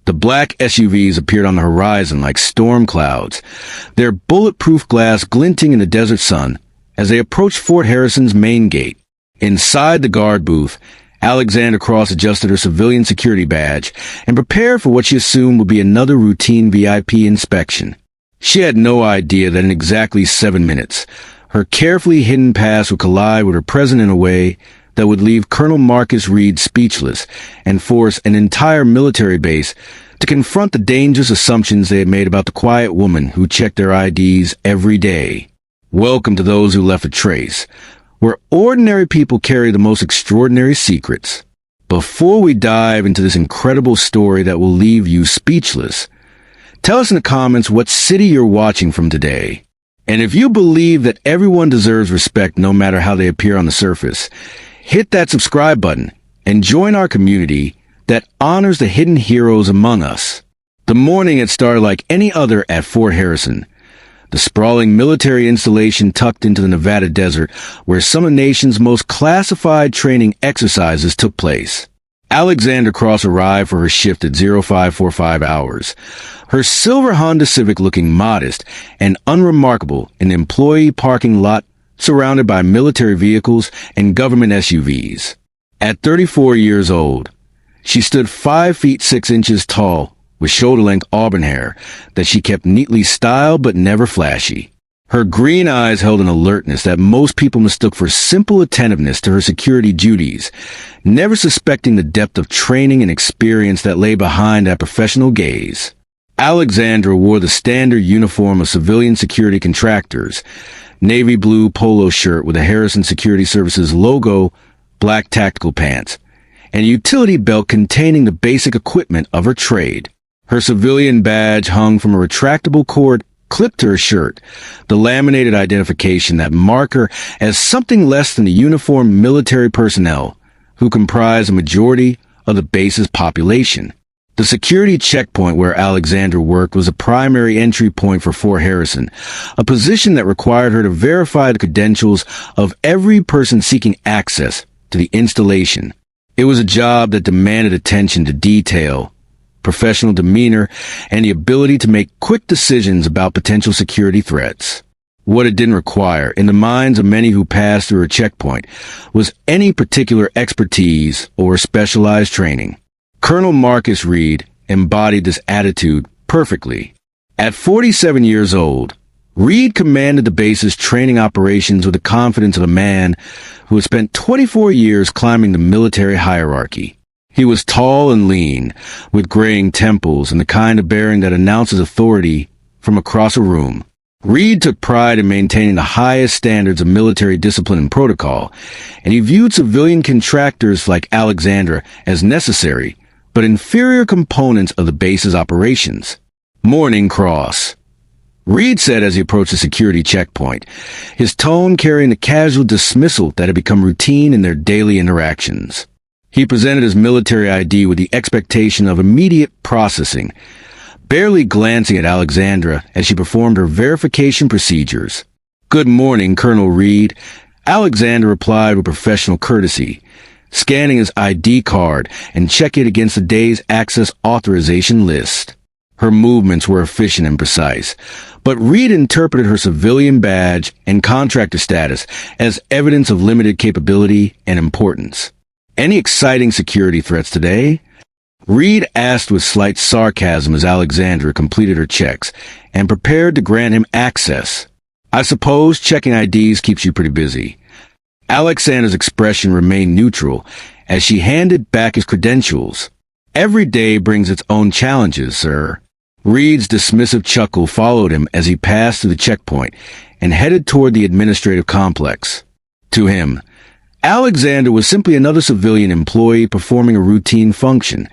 The black SUVs appeared on the horizon like storm clouds, their bulletproof glass glinting in the desert sun as they approached Fort Harrison's main gate. Inside the guard booth, Alexandra Cross adjusted her civilian security badge and prepared for what she assumed would be another routine VIP inspection. She had no idea that in exactly 7 minutes, her carefully hidden past would collide with her present in a way that would leave Colonel Marcus Reed speechless and force an entire military base to confront the dangerous assumptions they had made about the quiet woman who checked their IDs every day. Welcome to Those Who Left a Trace, where ordinary people carry the most extraordinary secrets. Before we dive into this incredible story that will leave you speechless, tell us in the comments what city you're watching from today. And if you believe that everyone deserves respect no matter how they appear on the surface, hit that subscribe button and join our community that honors the hidden heroes among us. The morning had started like any other at Fort Harrison, the sprawling military installation tucked into the Nevada desert where some of the nation's most classified training exercises took place. Alexandra Cross arrived for her shift at 0545 hours, her silver Honda Civic looking modest and unremarkable in the employee parking lot surrounded by military vehicles and government SUVs. At 34 years old, she stood 5 feet 6 inches tall with shoulder-length auburn hair that she kept neatly styled but never flashy. Her green eyes held an alertness that most people mistook for simple attentiveness to her security duties, never suspecting the depth of training and experience that lay behind that professional gaze. Alexandra wore the standard uniform of civilian security contractors, navy blue polo shirt with a Harrison Security Services logo, black tactical pants, and a utility belt containing the basic equipment of her trade. Her civilian badge hung from a retractable cord clipped to her shirt, the laminated identification that marked her as something less than the uniformed military personnel who comprise a majority of the base's population. The security checkpoint where Alexandra worked was a primary entry point for Fort Harrison, a position that required her to verify the credentials of every person seeking access to the installation. It was a job that demanded attention to detail, professional demeanor, and the ability to make quick decisions about potential security threats. What it didn't require, in the minds of many who passed through a checkpoint, was any particular expertise or specialized training. Colonel Marcus Reed embodied this attitude perfectly. At 47 years old, Reed commanded the base's training operations with the confidence of a man who had spent 24 years climbing the military hierarchy. He was tall and lean, with graying temples and the kind of bearing that announces authority from across a room. Reed took pride in maintaining the highest standards of military discipline and protocol, and he viewed civilian contractors like Alexandra as necessary, but inferior components of the base's operations. Morning, Cross, Reed said as he approached the security checkpoint, his tone carrying the casual dismissal that had become routine in their daily interactions. He presented his military ID with the expectation of immediate processing, barely glancing at Alexandra as she performed her verification procedures. "Good morning, Colonel Reed," Alexandra replied with professional courtesy, scanning his ID card and checking it against the day's access authorization list. Her movements were efficient and precise, but Reed interpreted her civilian badge and contractor status as evidence of limited capability and importance. "Any exciting security threats today?" Reed asked with slight sarcasm as Alexandra completed her checks and prepared to grant him access. "I suppose checking IDs keeps you pretty busy." Alexandra's expression remained neutral as she handed back his credentials. "Every day brings its own challenges, sir." Reed's dismissive chuckle followed him as he passed through the checkpoint and headed toward the administrative complex. To him, Alexandra was simply another civilian employee performing a routine function,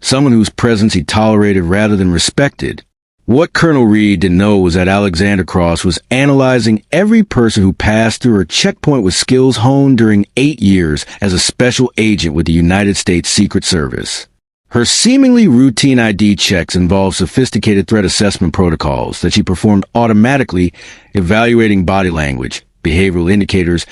someone whose presence he tolerated rather than respected. What Colonel Reed didn't know was that Alexandra Cross was analyzing every person who passed through her checkpoint with skills honed during 8 years as a special agent with the United States Secret Service. Her seemingly routine ID checks involved sophisticated threat assessment protocols that she performed automatically, evaluating body language, behavioral indicators,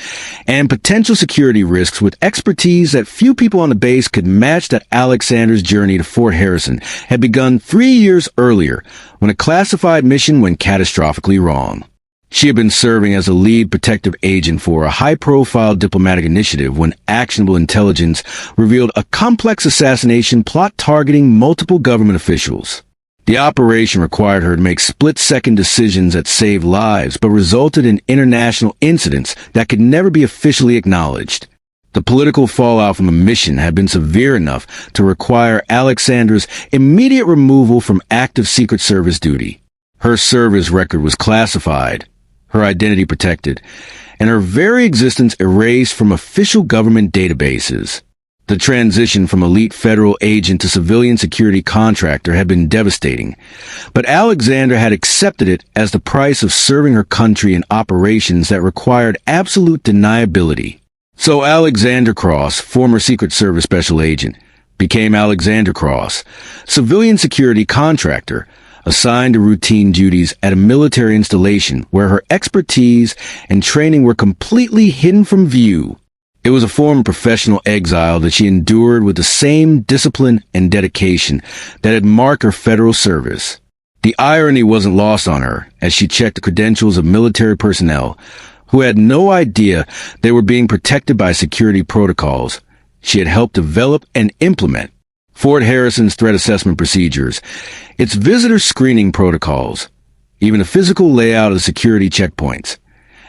and potential security risks with expertise that few people on the base could match. That Alexandra's journey to Fort Harrison had begun 3 years earlier when a classified mission went catastrophically wrong. She had been serving as a lead protective agent for a high-profile diplomatic initiative when actionable intelligence revealed a complex assassination plot targeting multiple government officials. The operation required her to make split-second decisions that saved lives, but resulted in international incidents that could never be officially acknowledged. The political fallout from the mission had been severe enough to require Alexandra's immediate removal from active Secret Service duty. Her service record was classified, her identity protected, and her very existence erased from official government databases. The transition from elite federal agent to civilian security contractor had been devastating, but Alexandra had accepted it as the price of serving her country in operations that required absolute deniability. So Alexandra Cross, former Secret Service special agent, became Alexandra Cross, civilian security contractor, assigned to routine duties at a military installation where her expertise and training were completely hidden from view. It was a form of professional exile that she endured with the same discipline and dedication that had marked her federal service. The irony wasn't lost on her as she checked the credentials of military personnel who had no idea they were being protected by security protocols she had helped develop and implement. Fort Harrison's threat assessment procedures, its visitor screening protocols, even the physical layout of the security checkpoints.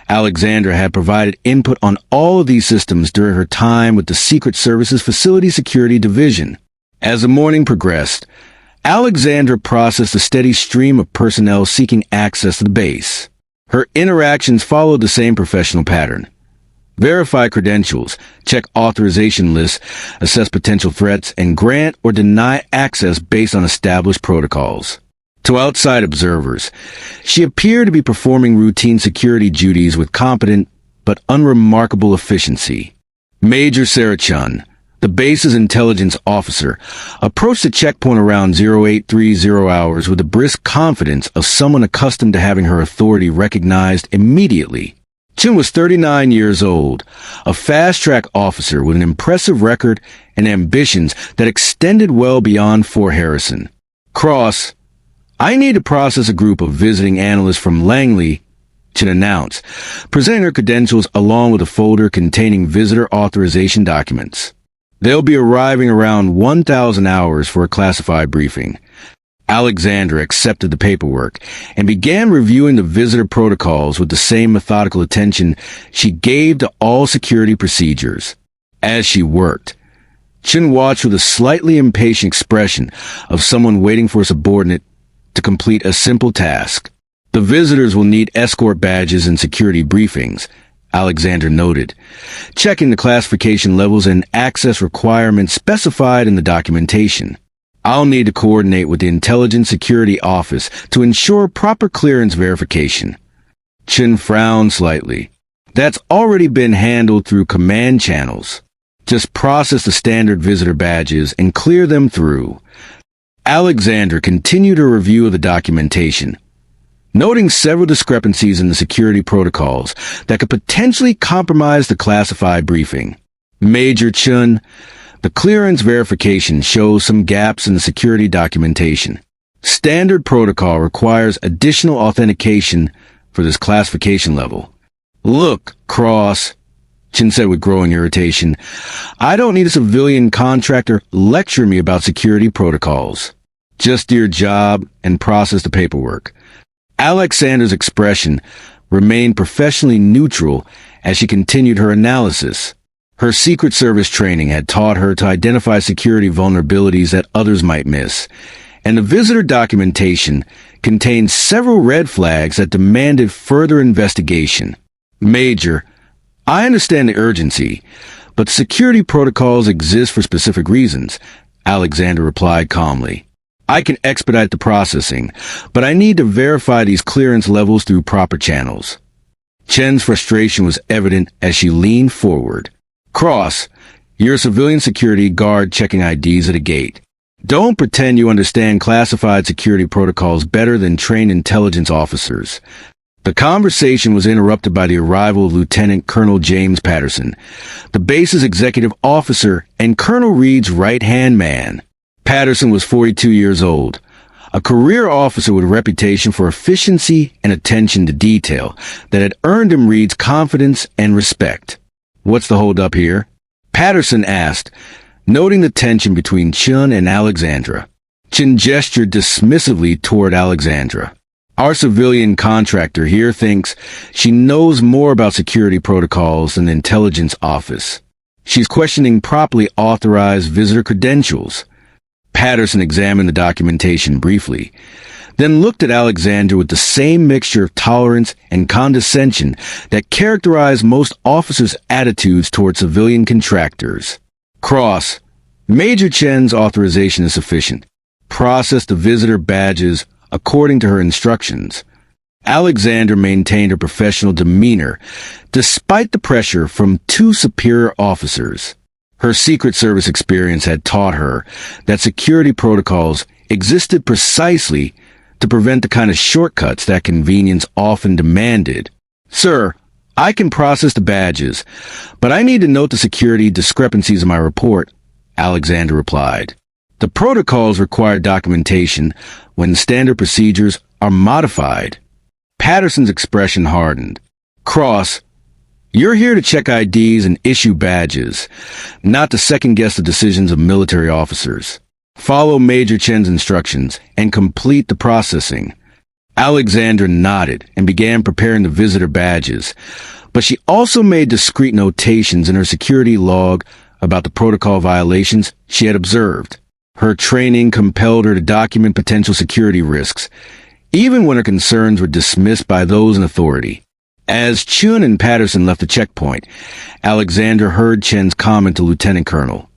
Alexandra had provided input on all of these systems during her time with the Secret Service's Facility Security Division. As the morning progressed, Alexandra processed a steady stream of personnel seeking access to the base. Her interactions followed the same professional pattern. Verify credentials, check authorization lists, assess potential threats, and grant or deny access based on established protocols. To outside observers, she appeared to be performing routine security duties with competent but unremarkable efficiency. Major Sarah Chun, the base's intelligence officer, approached the checkpoint around 0830 hours with the brisk confidence of someone accustomed to having her authority recognized immediately. Chun was 39 years old, a fast-track officer with an impressive record and ambitions that extended well beyond Fort Harrison. Cross, I need to process a group of visiting analysts from Langley, Chun announced, presenting her credentials along with a folder containing visitor authorization documents. They'll be arriving around 1,000 hours for a classified briefing. Alexandra accepted the paperwork and began reviewing the visitor protocols with the same methodical attention she gave to all security procedures. As she worked, Chun watched with a slightly impatient expression of someone waiting for a subordinate to complete a simple task. The visitors will need escort badges and security briefings, Alexandra noted, checking the classification levels and access requirements specified in the documentation. I'll need to coordinate with the Intelligence Security Office to ensure proper clearance verification. Chun frowned slightly. That's already been handled through command channels. Just process the standard visitor badges and clear them through. Alexandra continued her review of the documentation, noting several discrepancies in the security protocols that could potentially compromise the classified briefing. Major Chun, the clearance verification shows some gaps in the security documentation. Standard protocol requires additional authentication for this classification level. Look, Cross, Chun said with growing irritation, I don't need a civilian contractor lecturing me about security protocols. Just do your job and process the paperwork. Alexandra's expression remained professionally neutral as she continued her analysis. Her Secret Service training had taught her to identify security vulnerabilities that others might miss, and the visitor documentation contained several red flags that demanded further investigation. Major, I understand the urgency, but security protocols exist for specific reasons, Alexandra replied calmly. I can expedite the processing, but I need to verify these clearance levels through proper channels. Chen's frustration was evident as she leaned forward. Cross, you're a civilian security guard checking IDs at a gate. Don't pretend you understand classified security protocols better than trained intelligence officers. The conversation was interrupted by the arrival of Lieutenant Colonel James Patterson, the base's executive officer and Colonel Reed's right-hand man. Patterson was 42 years old, a career officer with a reputation for efficiency and attention to detail that had earned him Reed's confidence and respect. "What's the hold-up here?" Patterson asked, noting the tension between Chun and Alexandra. Chun gestured dismissively toward Alexandra. "Our civilian contractor here thinks she knows more about security protocols than the intelligence office. She's questioning properly authorized visitor credentials." Patterson examined the documentation briefly, then looked at Alexandra with the same mixture of tolerance and condescension that characterized most officers' attitudes toward civilian contractors. "Cross, Major Chen's authorization is sufficient. Process the visitor badges according to her instructions." Alexandra maintained her professional demeanor despite the pressure from two superior officers. Her Secret Service experience had taught her that security protocols existed precisely to prevent the kind of shortcuts that convenience often demanded. "Sir, I can process the badges, but I need to note the security discrepancies in my report," Alexandra replied. "The protocols require documentation when standard procedures are modified." Patterson's expression hardened. "Cross, you're here to check IDs and issue badges, not to second-guess the decisions of military officers. Follow Major Chen's instructions and complete the processing." Alexandra nodded and began preparing the visitor badges, but she also made discreet notations in her security log about the protocol violations she had observed. Her training compelled her to document potential security risks, even when her concerns were dismissed by those in authority. As Chun and Patterson left the checkpoint, Alexandra heard Chen's comment to Lieutenant Colonel.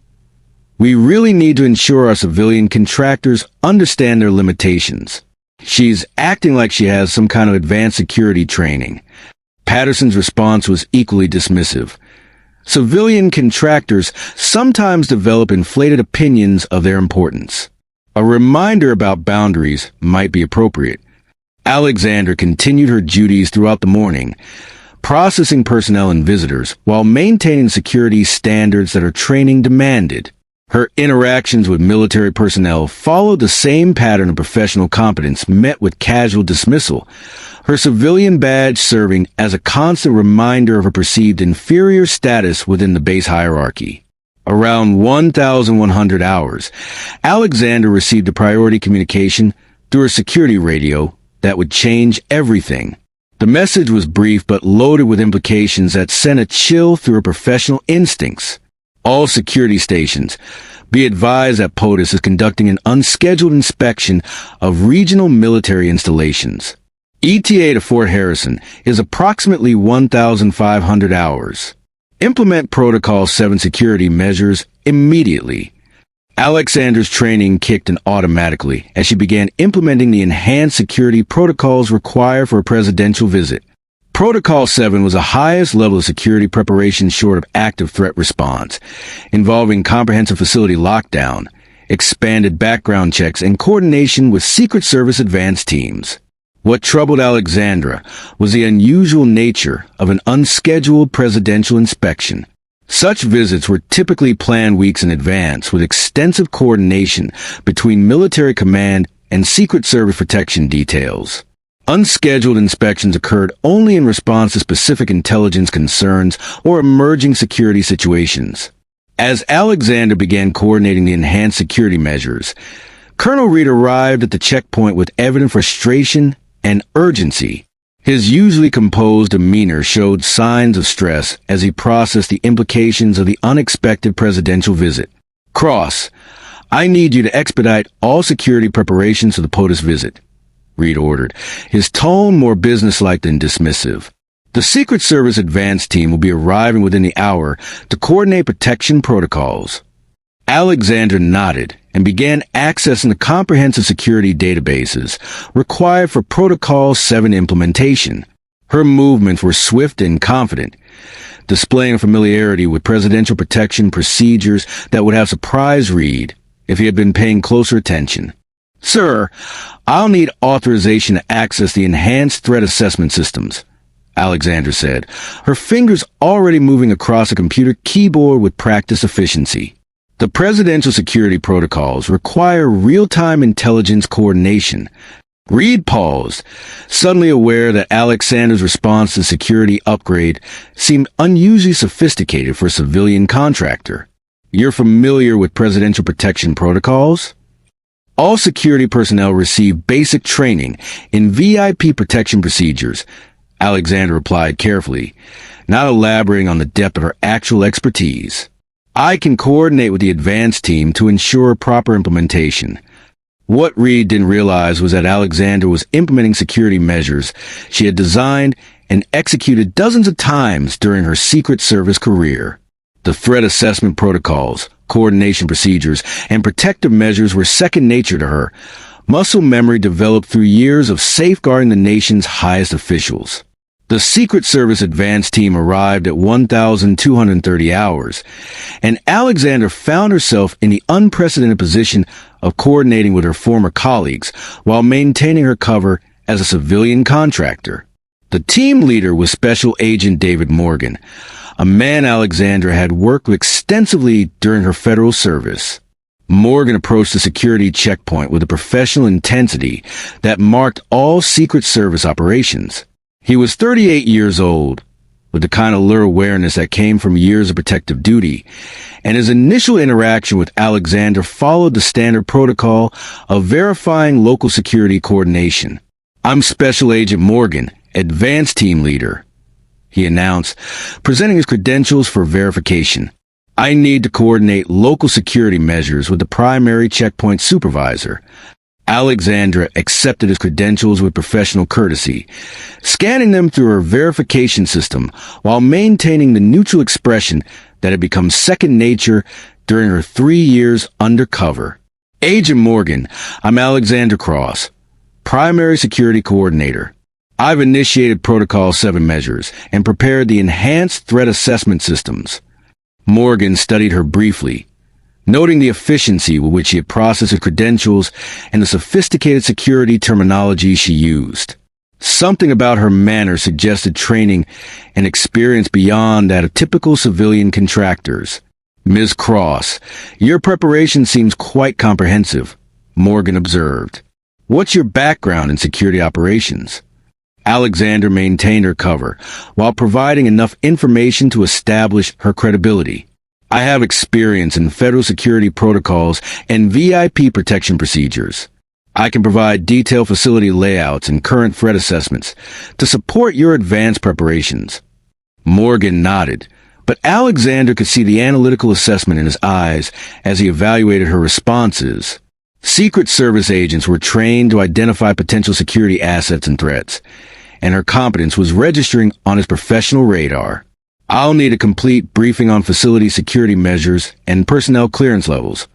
"We really need to ensure our civilian contractors understand their limitations. She's acting like she has some kind of advanced security training." Patterson's response was equally dismissive. Civilian contractors sometimes develop inflated opinions of their importance. A reminder about boundaries might be appropriate. Alexandra continued her duties throughout the morning, processing personnel and visitors while maintaining security standards that her training demanded. Her interactions with military personnel followed the same pattern of professional competence met with casual dismissal, her civilian badge serving as a constant reminder of her perceived inferior status within the base hierarchy. Around 1,100 hours, Alexandra received a priority communication through her security radio that would change everything. The message was brief but loaded with implications that sent a chill through her professional instincts. "All security stations, be advised that POTUS is conducting an unscheduled inspection of regional military installations. ETA to Fort Harrison is approximately 1,500 hours. Implement Protocol 7 security measures immediately." Alexandra's training kicked in automatically as she began implementing the enhanced security protocols required for a presidential visit. Protocol 7 was the highest level of security preparation short of active threat response, involving comprehensive facility lockdown, expanded background checks, and coordination with Secret Service advanced teams. What troubled Alexandra was the unusual nature of an unscheduled presidential inspection. Such visits were typically planned weeks in advance with extensive coordination between military command and Secret Service protection details. Unscheduled inspections occurred only in response to specific intelligence concerns or emerging security situations. As Alexandra began coordinating the enhanced security measures, Colonel Reed arrived at the checkpoint with evident frustration and urgency. His usually composed demeanor showed signs of stress as he processed the implications of the unexpected presidential visit. "Cross, I need you to expedite all security preparations for the POTUS visit," Reed ordered, his tone more businesslike than dismissive. "The Secret Service advance team will be arriving within the hour to coordinate protection protocols." Alexandra nodded and began accessing the comprehensive security databases required for Protocol 7 implementation. Her movements were swift and confident, displaying familiarity with presidential protection procedures that would have surprised Reed if he had been paying closer attention. Sir, I'll need authorization to access the enhanced threat assessment systems, Alexandra said, her fingers already moving across a computer keyboard with practiced efficiency. The presidential security protocols require real-time intelligence coordination. Reed paused, suddenly aware that Alexandra's response to security upgrade seemed unusually sophisticated for a civilian contractor. You're familiar with presidential protection protocols? All security personnel receive basic training in VIP protection procedures, Alexandra replied carefully, not elaborating on the depth of her actual expertise. I can coordinate with the advanced team to ensure proper implementation. What Reed didn't realize was that Alexandra was implementing security measures she had designed and executed dozens of times during her Secret Service career. The threat assessment protocols, coordination procedures, and protective measures were second nature to her, muscle memory developed through years of safeguarding the nation's highest officials. The Secret Service advance team arrived at 1,230 hours, and Alexandra found herself in the unprecedented position of coordinating with her former colleagues while maintaining her cover as a civilian contractor. The team leader was Special Agent David Morgan, a man Alexandra had worked with extensively during her federal service. Morgan approached the security checkpoint with a professional intensity that marked all Secret Service operations. He was 38 years old, with the kind of alert awareness that came from years of protective duty, and his initial interaction with Alexandra followed the standard protocol of verifying local security coordination. I'm Special Agent Morgan, Advanced Team Leader, he announced, presenting his credentials for verification. I need to coordinate local security measures with the primary checkpoint supervisor. Alexandra accepted his credentials with professional courtesy, scanning them through her verification system while maintaining the neutral expression that had become second nature during her 3 years undercover. Agent Morgan, I'm Alexandra Cross, Primary Security Coordinator. I've initiated Protocol 7 measures and prepared the enhanced threat assessment systems. Morgan studied her briefly, noting the efficiency with which she had processed her credentials and the sophisticated security terminology she used. Something about her manner suggested training and experience beyond that of typical civilian contractors. Ms. Cross, your preparation seems quite comprehensive, Morgan observed. What's your background in security operations? Alexandra maintained her cover while providing enough information to establish her credibility. I have experience in federal security protocols and VIP protection procedures. I can provide detailed facility layouts and current threat assessments to support your advanced preparations. Morgan nodded, but Alexander could see the analytical assessment in his eyes as he evaluated her responses. Secret Service agents were trained to identify potential security assets and threats, and her competence was registering on his professional radar. I'll need a complete briefing on facility security measures and personnel clearance levels,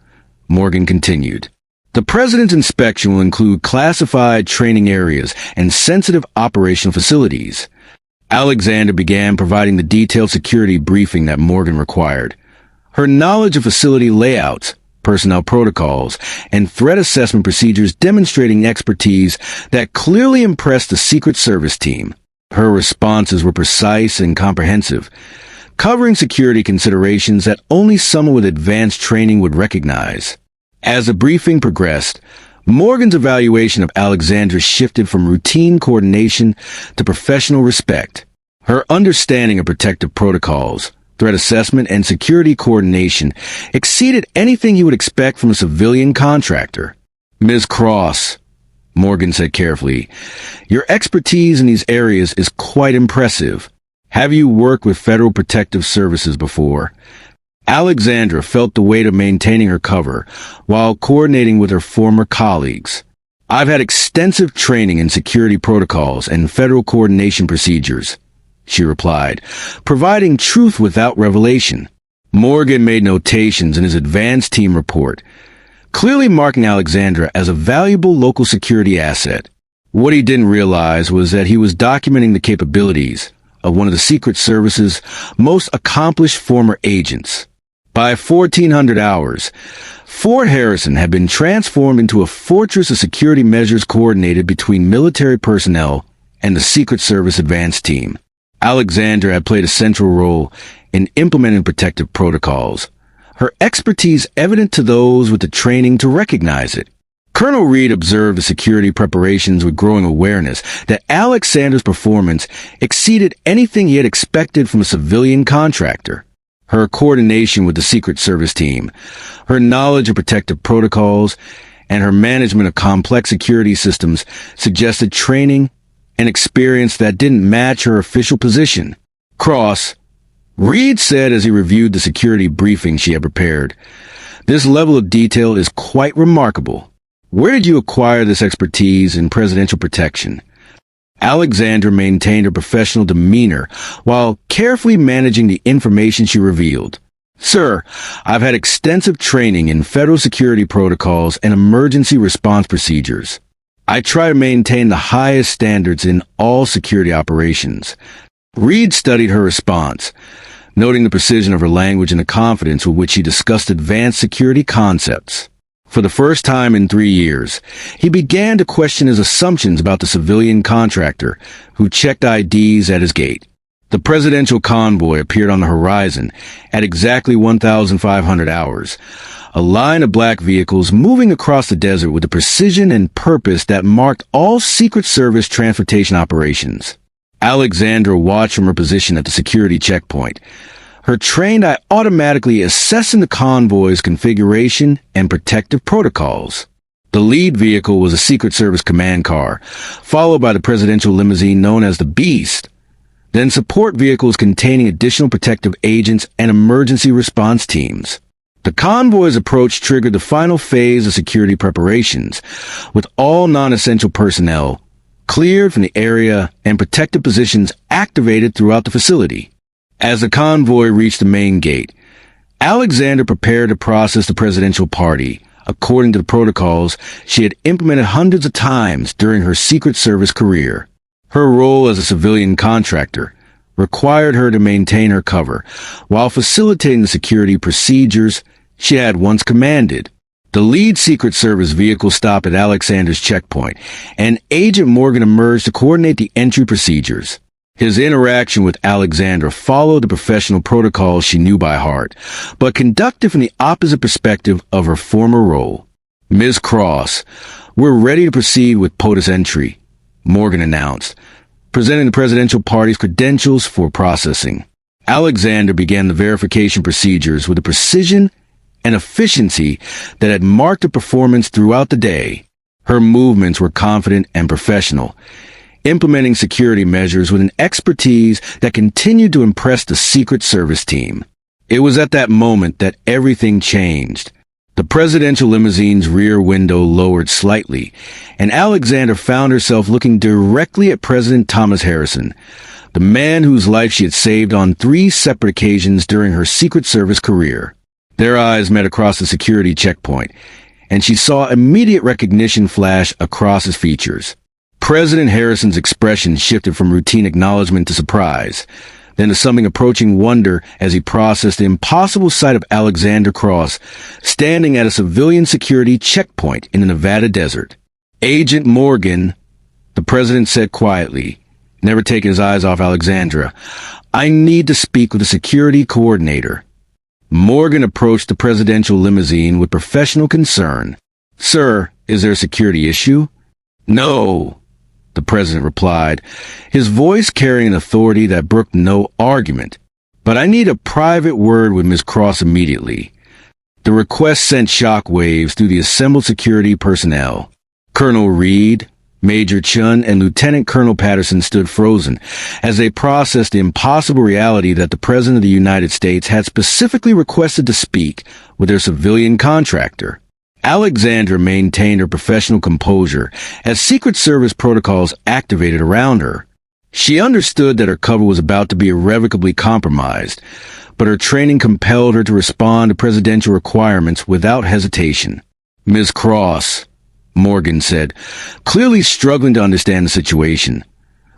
Morgan continued. The President's inspection will include classified training areas and sensitive operational facilities. Alexandra began providing the detailed security briefing that Morgan required. Her knowledge of facility layouts, personnel protocols, and threat assessment procedures demonstrating expertise that clearly impressed the Secret Service team. Her responses were precise and comprehensive, covering security considerations that only someone with advanced training would recognize. As the briefing progressed, Morgan's evaluation of Alexandra shifted from routine coordination to professional respect. Her understanding of protective protocols, threat assessment, and security coordination exceeded anything you would expect from a civilian contractor. Ms. Cross, Morgan said carefully, your expertise in these areas is quite impressive. Have you worked with Federal Protective Services before? Alexandra felt the weight of maintaining her cover while coordinating with her former colleagues. I've had extensive training in security protocols and federal coordination procedures, she replied, providing truth without revelation. Morgan made notations in his advanced team report, clearly marking Alexandra as a valuable local security asset. What he didn't realize was that he was documenting the capabilities of one of the Secret Service's most accomplished former agents. By 1400 hours, Fort Harrison had been transformed into a fortress of security measures coordinated between military personnel and the Secret Service advance team. Alexandra had played a central role in implementing protective protocols, her expertise evident to those with the training to recognize it. Colonel Reed observed the security preparations with growing awareness that Alexandra's performance exceeded anything he had expected from a civilian contractor. Her coordination with the Secret Service team, her knowledge of protective protocols, and her management of complex security systems suggested training and experience that didn't match her official position. Cross, Reed said as he reviewed the security briefing she had prepared, "This level of detail is quite remarkable. Where did you acquire this expertise in presidential protection?" Alexandra maintained her professional demeanor while carefully managing the information she revealed. "Sir, I've had extensive training in federal security protocols and emergency response procedures. I try to maintain the highest standards in all security operations." Reed studied her response, noting the precision of her language and the confidence with which she discussed advanced security concepts. For the first time in 3 years, he began to question his assumptions about the civilian contractor who checked IDs at his gate. The presidential convoy appeared on the horizon at exactly 1,500 hours, a line of black vehicles moving across the desert with the precision and purpose that marked all Secret Service transportation operations. Alexandra watched from her position at the security checkpoint, her trained eye automatically assessing the convoy's configuration and protective protocols. The lead vehicle was a Secret Service command car, followed by the presidential limousine known as the Beast, then support vehicles containing additional protective agents and emergency response teams. The convoy's approach triggered the final phase of security preparations, with all non-essential personnel cleared from the area and protective positions activated throughout the facility. As the convoy reached the main gate, Alexandra prepared to process the presidential party, according to the protocols she had implemented hundreds of times during her Secret Service career. Her role as a civilian contractor required her to maintain her cover while facilitating the security procedures she had once commanded. The lead Secret Service vehicle stopped at Alexandra's checkpoint, and Agent Morgan emerged to coordinate the entry procedures. His interaction with Alexandra followed the professional protocols she knew by heart, but conducted from the opposite perspective of her former role. "Ms. Cross, we're ready to proceed with POTUS entry," Morgan announced, presenting the presidential party's credentials for processing. Alexandra began the verification procedures with a precision and efficiency that had marked her performance throughout the day. Her movements were confident and professional, implementing security measures with an expertise that continued to impress the Secret Service team. It was at that moment that everything changed. The presidential limousine's rear window lowered slightly, and Alexandra found herself looking directly at President Thomas Harrison, the man whose life she had saved on 3 separate occasions during her Secret Service career. Their eyes met across the security checkpoint, and she saw immediate recognition flash across his features. President Harrison's expression shifted from routine acknowledgement to surprise, then to something approaching wonder as he processed the impossible sight of Alexandra Cross standing at a civilian security checkpoint in the Nevada desert. "Agent Morgan," the president said quietly, never taking his eyes off Alexandra, "I need to speak with the security coordinator." Morgan approached the presidential limousine with professional concern. "Sir, is there a security issue?" "No," the president replied, his voice carrying an authority that brooked no argument. "But I need a private word with Ms. Cross immediately." The request sent shockwaves through the assembled security personnel. Colonel Reed, Major Chun, and Lieutenant Colonel Patterson stood frozen as they processed the impossible reality that the President of the United States had specifically requested to speak with their civilian contractor. Alexandra maintained her professional composure as Secret Service protocols activated around her. She understood that her cover was about to be irrevocably compromised, but her training compelled her to respond to presidential requirements without hesitation. "Ms. Cross," Morgan said, clearly struggling to understand the situation,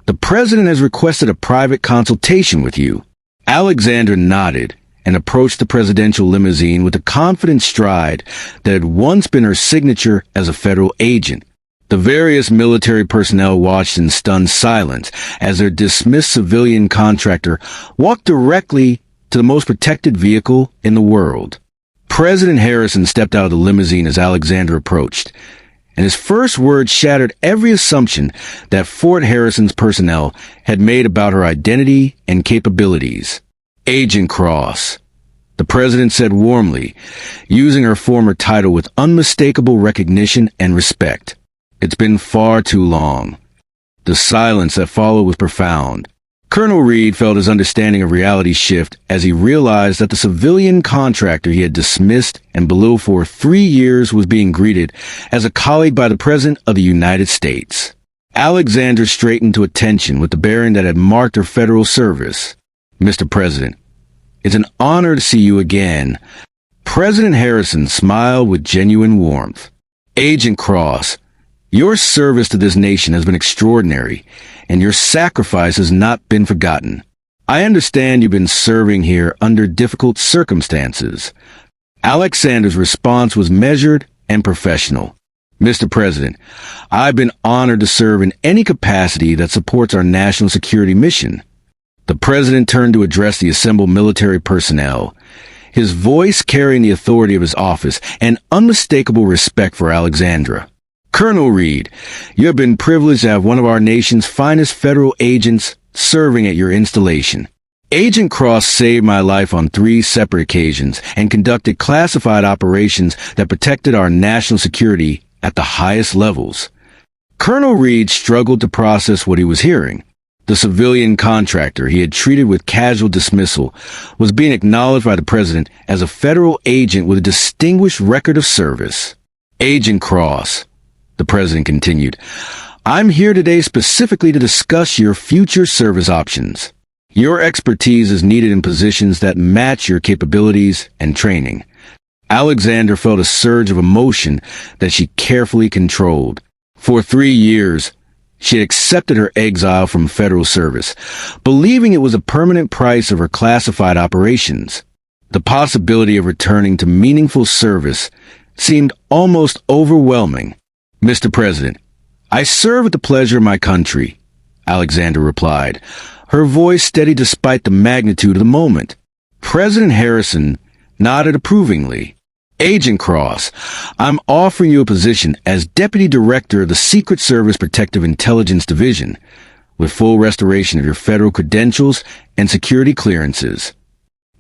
"the president has requested a private consultation with you." Alexandra nodded, and approached the presidential limousine with the confident stride that had once been her signature as a federal agent. The various military personnel watched in stunned silence as their dismissed civilian contractor walked directly to the most protected vehicle in the world. President Harrison stepped out of the limousine as Alexandra approached, and his first words shattered every assumption that Fort Harrison's personnel had made about her identity and capabilities. "Agent Cross," the president said warmly, using her former title with unmistakable recognition and respect. "It's been far too long." The silence that followed was profound. Colonel Reed felt his understanding of reality shift as he realized that the civilian contractor he had dismissed and belittled for 3 years was being greeted as a colleague by the President of the United States. Alexandra straightened to attention with the bearing that had marked her federal service. "Mr. President, it's an honor to see you again." President Harrison smiled with genuine warmth. "Agent Cross, your service to this nation has been extraordinary, and your sacrifice has not been forgotten. I understand you've been serving here under difficult circumstances." Alexander's response was measured and professional. "Mr. President, I've been honored to serve in any capacity that supports our national security mission." The president turned to address the assembled military personnel, his voice carrying the authority of his office and unmistakable respect for Alexandra. "Colonel Reed, you have been privileged to have one of our nation's finest federal agents serving at your installation. Agent Cross saved my life on 3 separate occasions and conducted classified operations that protected our national security at the highest levels." Colonel Reed struggled to process what he was hearing. The civilian contractor he had treated with casual dismissal was being acknowledged by the president as a federal agent with a distinguished record of service. "Agent Cross," the president continued, "I'm here today specifically to discuss your future service options. Your expertise is needed in positions that match your capabilities and training." Alexandra felt a surge of emotion that she carefully controlled. For 3 years, she had accepted her exile from federal service, believing it was a permanent price of her classified operations. The possibility of returning to meaningful service seemed almost overwhelming. "Mr. President, I serve at the pleasure of my country," Alexandra replied, her voice steady despite the magnitude of the moment. President Harrison nodded approvingly. "Agent Cross, I'm offering you a position as Deputy Director of the Secret Service Protective Intelligence Division, with full restoration of your federal credentials and security clearances."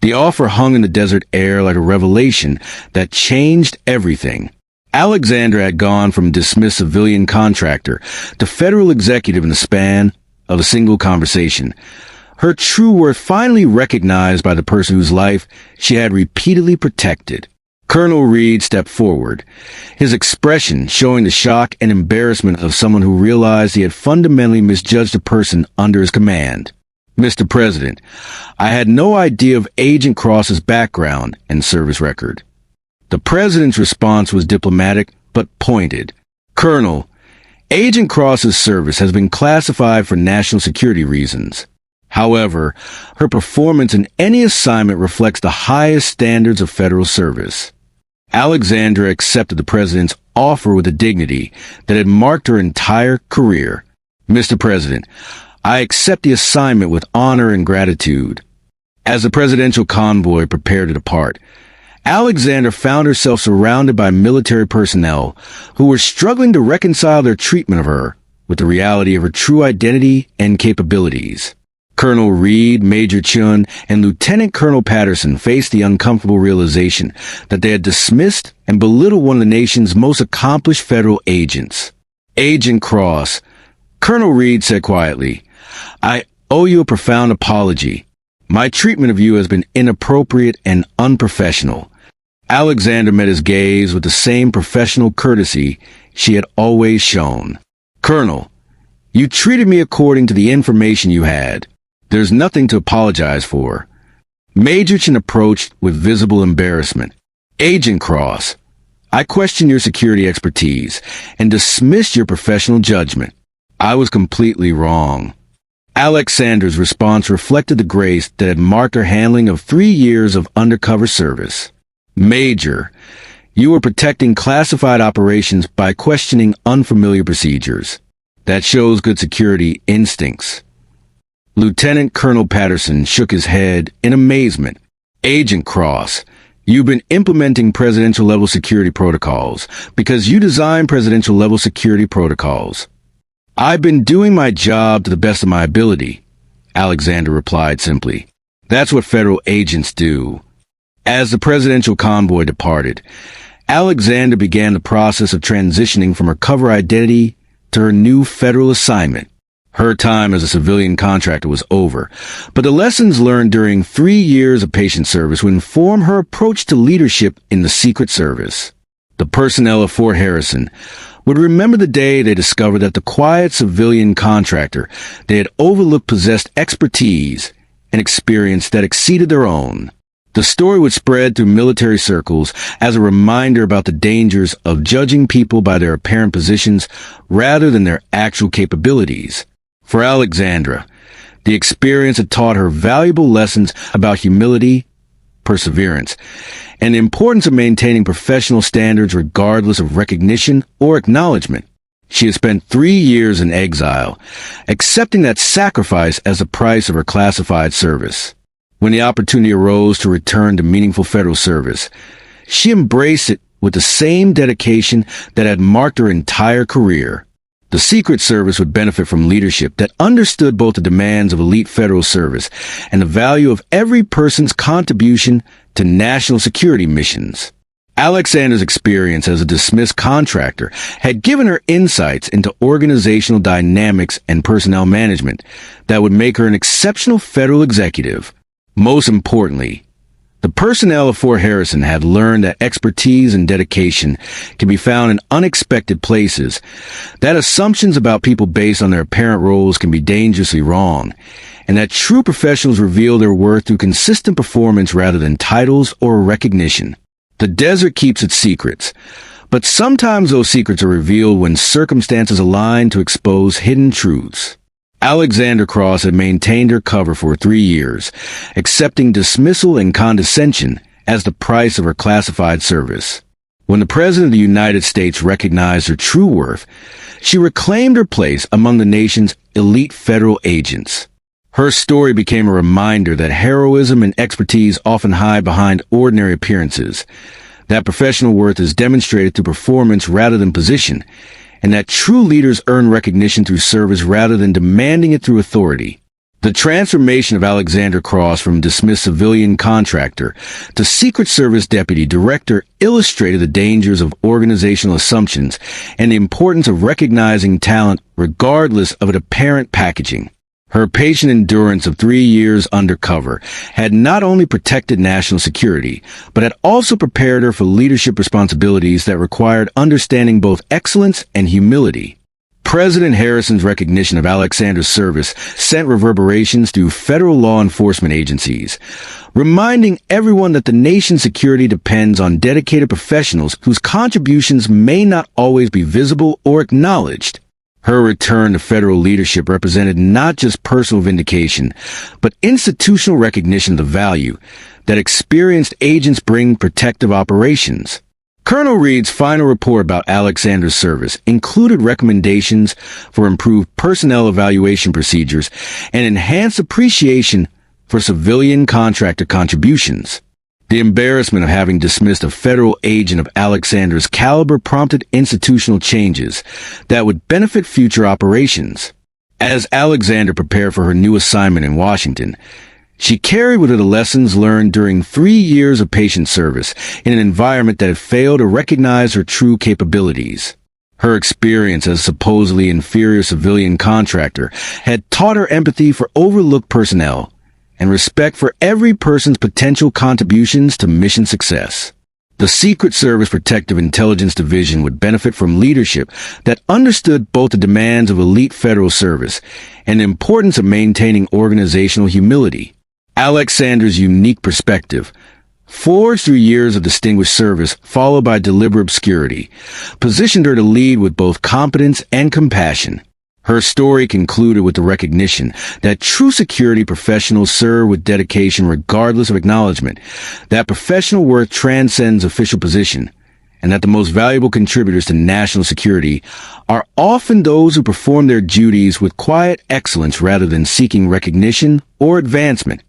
The offer hung in the desert air like a revelation that changed everything. Alexandra had gone from dismissed civilian contractor to federal executive in the span of a single conversation. Her true worth finally recognized by the person whose life she had repeatedly protected. Colonel Reed stepped forward, his expression showing the shock and embarrassment of someone who realized he had fundamentally misjudged a person under his command. "Mr. President, I had no idea of Agent Cross's background and service record." The president's response was diplomatic but pointed. "Colonel, Agent Cross's service has been classified for national security reasons. However, her performance in any assignment reflects the highest standards of federal service." Alexandra accepted the president's offer with a dignity that had marked her entire career. "Mr. President, I accept the assignment with honor and gratitude." As the presidential convoy prepared to depart, Alexandra found herself surrounded by military personnel who were struggling to reconcile their treatment of her with the reality of her true identity and capabilities. Colonel Reed, Major Chun, and Lieutenant Colonel Patterson faced the uncomfortable realization that they had dismissed and belittled one of the nation's most accomplished federal agents. "Agent Cross," Colonel Reed said quietly, "I owe you a profound apology. My treatment of you has been inappropriate and unprofessional." Alexandra met his gaze with the same professional courtesy she had always shown. "Colonel, you treated me according to the information you had. There's nothing to apologize for." Major Chin approached with visible embarrassment. "Agent Cross, I question your security expertise and dismiss your professional judgment. I was completely wrong." Alexandra's response reflected the grace that had marked her handling of 3 years of undercover service. Major, you were protecting classified operations by questioning unfamiliar procedures. That shows good security instincts. Lieutenant Colonel Patterson shook his head in amazement. Agent Cross, you've been implementing presidential-level security protocols because you designed presidential-level security protocols. I've been doing my job to the best of my ability, Alexandra replied simply. That's what federal agents do. As the presidential convoy departed, Alexandra began the process of transitioning from her cover identity to her new federal assignment. Her time as a civilian contractor was over, but the lessons learned during 3 years of patient service would inform her approach to leadership in the Secret Service. The personnel of Fort Harrison would remember the day they discovered that the quiet civilian contractor they had overlooked possessed expertise and experience that exceeded their own. The story would spread through military circles as a reminder about the dangers of judging people by their apparent positions rather than their actual capabilities. For Alexandra, the experience had taught her valuable lessons about humility, perseverance, and the importance of maintaining professional standards regardless of recognition or acknowledgement. She had spent 3 years in exile, accepting that sacrifice as the price of her classified service. When the opportunity arose to return to meaningful federal service, she embraced it with the same dedication that had marked her entire career. The Secret Service would benefit from leadership that understood both the demands of elite federal service and the value of every person's contribution to national security missions. Alexandra's experience as a dismissed contractor had given her insights into organizational dynamics and personnel management that would make her an exceptional federal executive. Most importantly, the personnel of Fort Harrison had learned that expertise and dedication can be found in unexpected places, that assumptions about people based on their apparent roles can be dangerously wrong, and that true professionals reveal their worth through consistent performance rather than titles or recognition. The desert keeps its secrets, but sometimes those secrets are revealed when circumstances align to expose hidden truths. Alexandra Cross had maintained her cover for 3 years, accepting dismissal and condescension as the price of her classified service. When the President of the United States recognized her true worth, she reclaimed her place among the nation's elite federal agents. Her story became a reminder that heroism and expertise often hide behind ordinary appearances, that professional worth is demonstrated through performance rather than position, and that true leaders earn recognition through service rather than demanding it through authority. The transformation of Alexandra Cross from dismissed civilian contractor to Secret Service Deputy Director illustrated the dangers of organizational assumptions and the importance of recognizing talent regardless of its apparent packaging. Her patient endurance of 3 years undercover had not only protected national security, but had also prepared her for leadership responsibilities that required understanding both excellence and humility. President Harrison's recognition of Alexandra's service sent reverberations through federal law enforcement agencies, reminding everyone that the nation's security depends on dedicated professionals whose contributions may not always be visible or acknowledged. Her return to federal leadership represented not just personal vindication, but institutional recognition of the value that experienced agents bring protective operations. Colonel Reed's final report about Alexandra's service included recommendations for improved personnel evaluation procedures and enhanced appreciation for civilian contractor contributions. The embarrassment of having dismissed a federal agent of Alexandra's caliber prompted institutional changes that would benefit future operations. As Alexandra prepared for her new assignment in Washington, she carried with her the lessons learned during 3 years of patient service in an environment that had failed to recognize her true capabilities. Her experience as a supposedly inferior civilian contractor had taught her empathy for overlooked personnel and respect for every person's potential contributions to mission success. The Secret Service Protective Intelligence Division would benefit from leadership that understood both the demands of elite federal service and the importance of maintaining organizational humility. Alexandra's unique perspective, forged through years of distinguished service followed by deliberate obscurity, positioned her to lead with both competence and compassion. Her story concluded with the recognition that true security professionals serve with dedication regardless of acknowledgement, that professional worth transcends official position, and that the most valuable contributors to national security are often those who perform their duties with quiet excellence rather than seeking recognition or advancement.